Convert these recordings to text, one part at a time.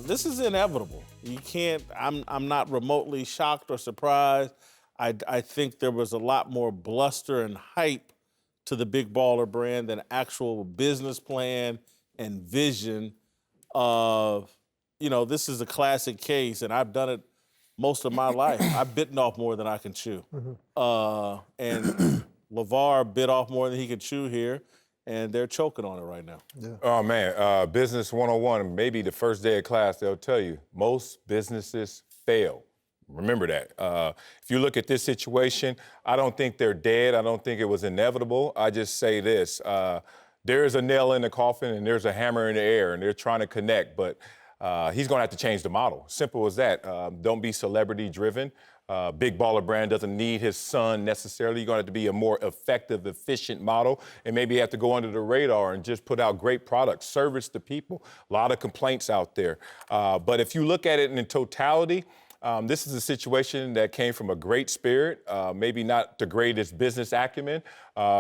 This is inevitable. You can't. I'm not remotely shocked or surprised. I think there was a lot more bluster and hype to the Big Baller brand than actual business plan and vision of, this is a classic case, and I've done it most of my life. I've bitten off more than I can chew. And LaVar bit off more than he could chew here, and they're choking on it right now. Yeah. Oh, man, Business 101, maybe the first day of class, they'll tell you, most businesses fail. Remember that. If you look at this situation, I don't think they're dead. I don't think it was inevitable. I just say this. There is a nail in the coffin and there's a hammer in the air, and they're trying to connect, but he's going to have to change the model. Simple as that. Don't be celebrity-driven. Big Baller brand doesn't need his son necessarily. You're going to have to be a more effective, efficient model, and maybe you have to go under the radar and just put out great products, service the people. A lot of complaints out there. But if you look at it in totality, this is a situation that came from a great spirit, maybe not the greatest business acumen,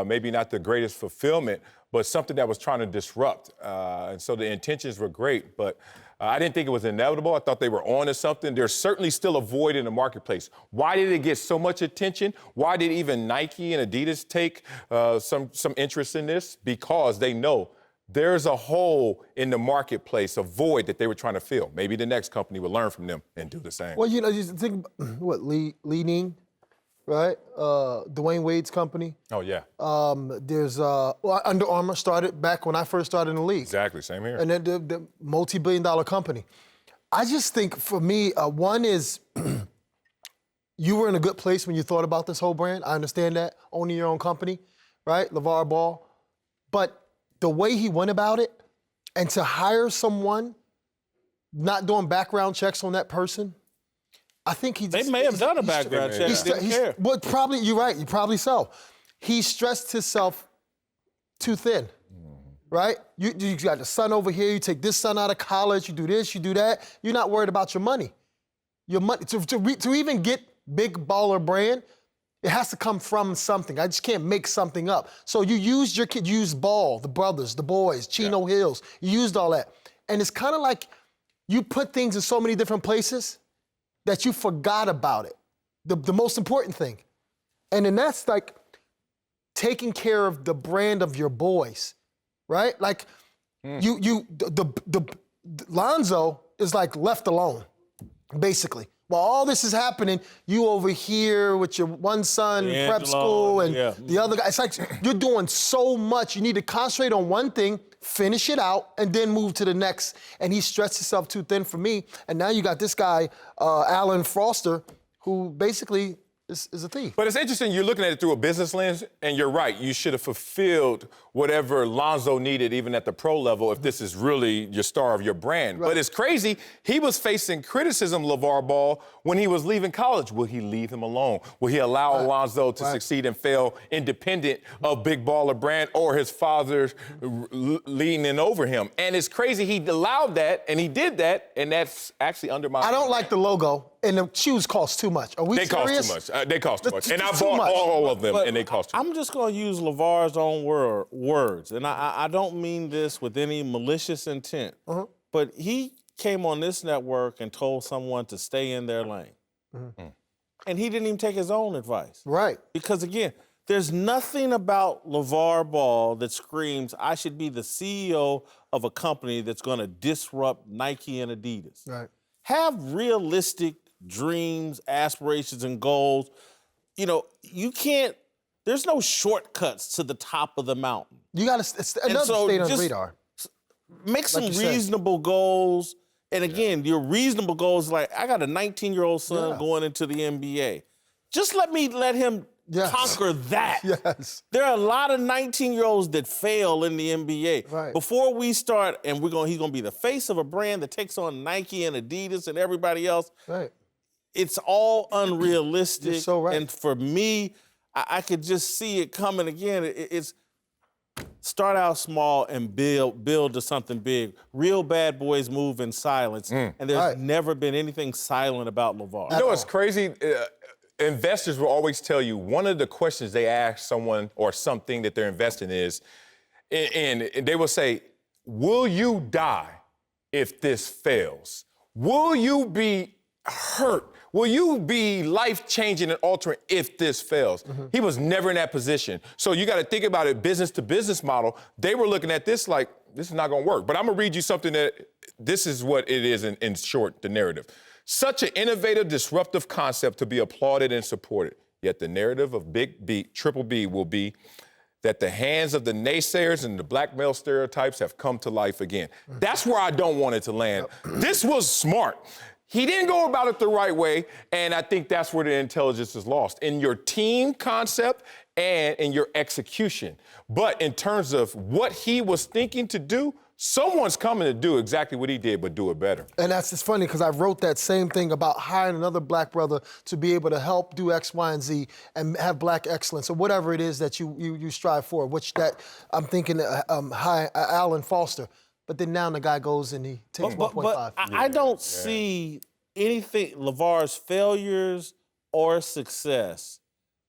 maybe not the greatest fulfillment, but something that was trying to disrupt. And so the intentions were great, but I didn't think it was inevitable. I thought they were on to something. There's certainly still a void in the marketplace. Why did it get so much attention? Why did even Nike and Adidas take some interest in this? Because they know there's a hole in the marketplace, a void that they were trying to fill. Maybe the next company would learn from them and do the same. Well, you think, Li Ning, right? Dwayne Wade's company. Oh, yeah. There's, Under Armour started back when I first started in the league. Exactly, same here. And then the multi-billion-dollar company. I just think, for me, one is you were in a good place when you thought about this whole brand. I understand that, owning your own company, right? LaVar Ball. But the way he went about it, and to hire someone, not doing background checks on that person, I think he just... They may have done a background check. Didn't care. Well, probably, you're right, probably so. He stressed himself too thin, right? You got the son over here, you take this son out of college, you do this, you do that. You're not worried about your money. Your money, to even get Big Baller brand, it has to come from something. I just can't make something up. So you used your kid, you used Ball, the brothers, the boys, Chino Hills. You used all that. And it's kind of like you put things in so many different places that you forgot about it, the most important thing. And then that's like taking care of the brand of your boys, right? Like Lonzo is like left alone, basically. While all this is happening, you over here with your one son in prep school and the other guy. It's like you're doing so much. You need to concentrate on one thing, finish it out, and then move to the next. And he stretched himself too thin for me. And now you got this guy, Alan Foster, who basically is a thief. But it's interesting, you're looking at it through a business lens, and you're right. You should have fulfilled whatever Lonzo needed, even at the pro level, if this is really your star of your brand. Right. But it's crazy, he was facing criticism, LaVar Ball, when he was leaving college. Will he leave him alone? Will he allow Lonzo to succeed and fail independent of Big Baller brand or his father leaning over him? And it's crazy, he allowed that, and he did that, and that's actually undermined. I don't like the logo, and the shoes cost too much. Are we serious? They cost too much. They cost too much. And I bought all of them, and they cost too much. I'm just going to use LaVar's own words, and I don't mean this with any malicious intent, but he came on this network and told someone to stay in their lane. And he didn't even take his own advice. Right. Because, again, there's nothing about LaVar Ball that screams, I should be the CEO of a company that's going to disrupt Nike and Adidas. Right. Have realistic dreams, aspirations, and goals. You can't, there's no shortcuts to the top of the mountain. You got to stay on the radar. Make some reasonable goals. And again, your reasonable goals, like, I got a 19-year-old son going into the NBA. Just let him conquer that. Yes. There are a lot of 19-year-olds that fail in the NBA. Right. Before we start, and he's going to be the face of a brand that takes on Nike and Adidas and everybody else. Right. It's all unrealistic. You're so right. And for me, I could just see it coming again. It's start out small and build to something big. Real bad boys move in silence. And there's never been anything silent about LaVar. You know what's crazy? Investors will always tell you one of the questions they ask someone or something that they're investing is, and they will say, will you die if this fails? Will you be hurt? Will you be life-changing and altering if this fails? He was never in that position. So you got to think about it, business-to-business model. They were looking at this like, this is not going to work. But I'm going to read you something that, this is what it is in short, the narrative. Such an innovative, disruptive concept to be applauded and supported. Yet the narrative of Big B, Triple B will be that the hands of the naysayers and the black male stereotypes have come to life again. That's where I don't want it to land. This was smart. He didn't go about it the right way, and I think that's where the intelligence is lost, in your team concept and in your execution. But in terms of what he was thinking to do, someone's coming to do exactly what he did, but do it better. And that's just funny because I wrote that same thing about hiring another black brother to be able to help do X, Y, and Z and have black excellence or whatever it is that you strive for, which that I'm thinking Alan Foster. But then now the guy goes and he takes 1.5. But I don't see anything, LaVar's failures or success,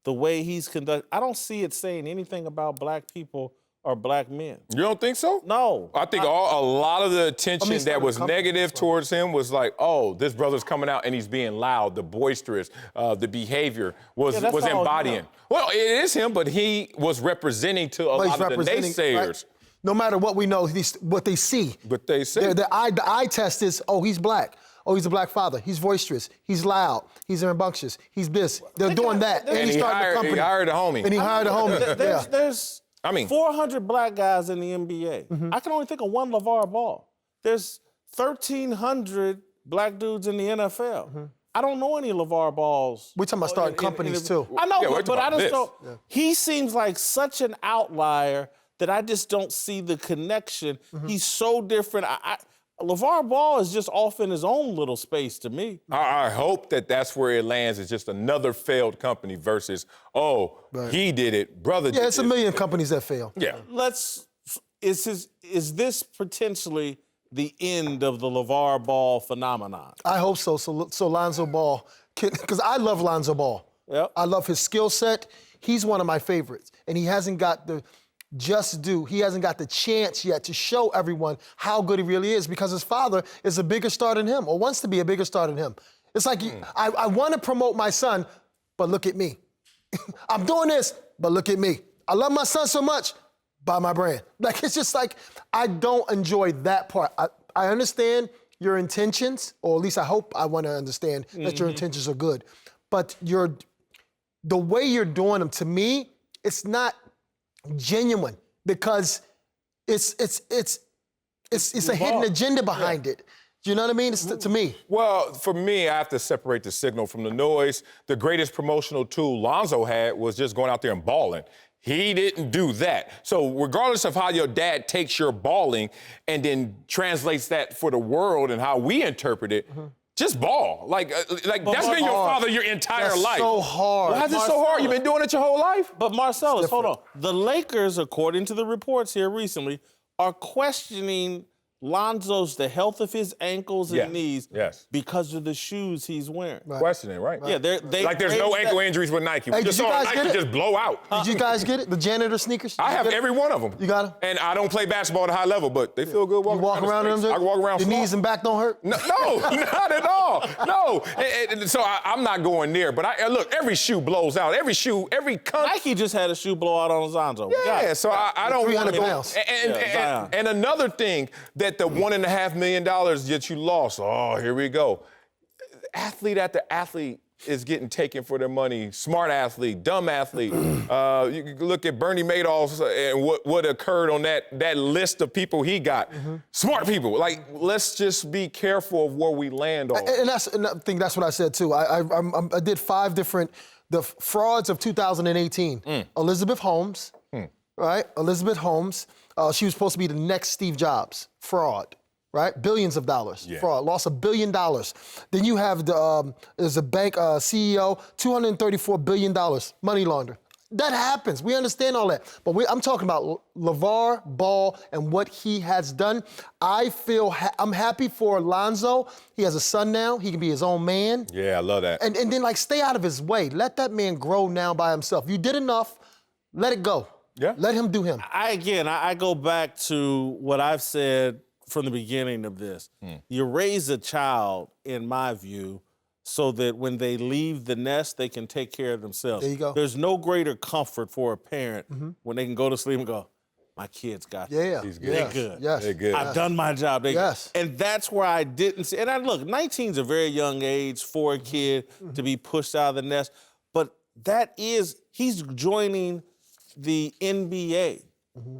the way he's conducted, I don't see it saying anything about black people or black men. You don't think so? No. I think a lot of the attention that was negative towards him was like, oh, this brother's coming out and he's being loud, the boisterous, the behavior was embodying. Well, it is him, but he was representing to a lot of the naysayers. Right? No matter what we know, what they see. But they say. The eye test is, oh, he's black. Oh, he's a black father. He's boisterous. He's loud. He's rambunctious. He's this. They're doing that. And he started a company. He hired a homie. And he hired a homie. There's 400 black guys in the NBA. I can only think of one LaVar Ball. There's 1,300 black dudes in the NFL. I don't know any LaVar Balls. We're talking about starting companies, too. I know, but I just don't. He seems like such an outlier that I just don't see the connection. He's so different. LaVar Ball is just off in his own little space to me. I hope that that's where it lands. It's just another failed company versus, he did it, brother did it. Yeah, it's a million companies that fail. Yeah. Is this potentially the end of the LaVar Ball phenomenon? I hope so. So Lonzo Ball, because I love Lonzo Ball. Yep. I love his skill set. He's one of my favorites, and he hasn't got the he hasn't got the chance yet to show everyone how good he really is because his father is a bigger star than him or wants to be a bigger star than him. It's like, I want to promote my son, but look at me. I'm doing this, but look at me. I love my son so much, buy my brand. Like, it's just like, I don't enjoy that part. I understand your intentions, or at least I hope I want to understand that your intentions are good. But the way you're doing them, to me, it's not genuine because it's a hidden agenda behind it. Do you know what I mean? It's to me. Well, for me, I have to separate the signal from the noise. The greatest promotional tool Lonzo had was just going out there and balling. He didn't do that. So regardless of how your dad takes your balling and then translates that for the world and how we interpret it, just ball. Like that's been your father your entire life. So hard. Why is it so hard? You've been doing it your whole life? But Marcellus, hold on. The Lakers, according to the reports here recently, are questioning the health of his ankles and knees because of the shoes he's wearing. Questioning, right? Yeah, they like there's no ankle injuries with Nike. Hey, We just saw Nike just blow out. Did you guys get it? The janitor sneakers? I have every one of them. You got them? And I don't play basketball at a high level, but they feel good walking around. You walk around in them? I can walk around Your knees and back don't hurt? No, not at all. No. So I'm not going there. But look, every shoe blows out. Every Nike just had a shoe blowout on Lonzo. Yeah, so I don't 300 pounds. And another thing that the $1.5 million that you lost, here we go. Athlete after athlete is getting taken for their money. Smart athlete, dumb athlete. You can look at Bernie Madoff and what occurred on that list of people he got. Smart people. Like, let's just be careful of where we land on. And I think that's what I said too. I did 5 different frauds of 2018. Elizabeth Holmes, right? Elizabeth Holmes. She was supposed to be the next Steve Jobs. Fraud. Right? Billions of dollars. Fraud. Lost $1 billion. Then you have there's a bank CEO, $234 billion. Money laundering. That happens. We understand all that. But I'm talking about LaVar Ball and what he has done. I'm happy for Lonzo. He has a son now. He can be his own man. Yeah, I love that. And then, like, stay out of his way. Let that man grow now by himself. You did enough. Let it go. Yeah. Let him do him. I go back to what I've said from the beginning of this. You raise a child, in my view, so that when they leave the nest, they can take care of themselves. There you go. There's no greater comfort for a parent when they can go to sleep and go, my kids got this. Yeah. He's good. Yes. They're good. Yes. They're good. I've done my job. Yes. And that's where I didn't see. And look, 19 is a very young age for a kid to be pushed out of the nest. But he's joining the NBA.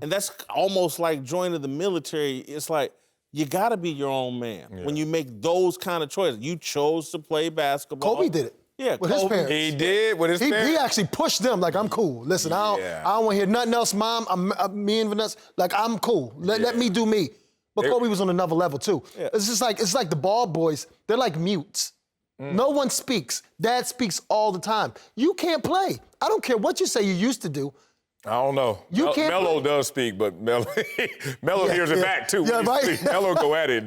And that's almost like joining the military. It's like, you got to be your own man when you make those kind of choices. You chose to play basketball. Kobe did it. Yeah, with his parents. He did with his parents. He actually pushed them like, I'm cool. Listen, I don't want to hear nothing else, Mom. Me and Vanessa, like, I'm cool. Let me do me. But Kobe was on another level, too. Yeah. It's like the Ball boys, they're like mutes. No one speaks. Dad speaks all the time. You can't play. I don't care what you say you used to do. I don't know. You can't Melo does speak, but Melo hears it back, too. Yeah, right? Melo go at it.